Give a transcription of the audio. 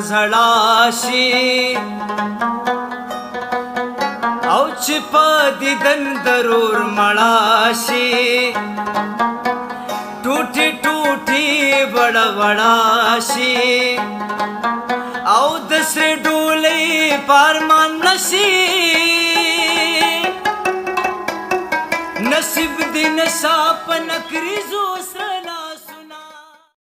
زړاشي او چې په دیدن ضرور مړاشي ټوټي ټوټي بڑا بڑا شي او د سر ډولې پارمان نشي نصیب دې نصاب نکریزو سره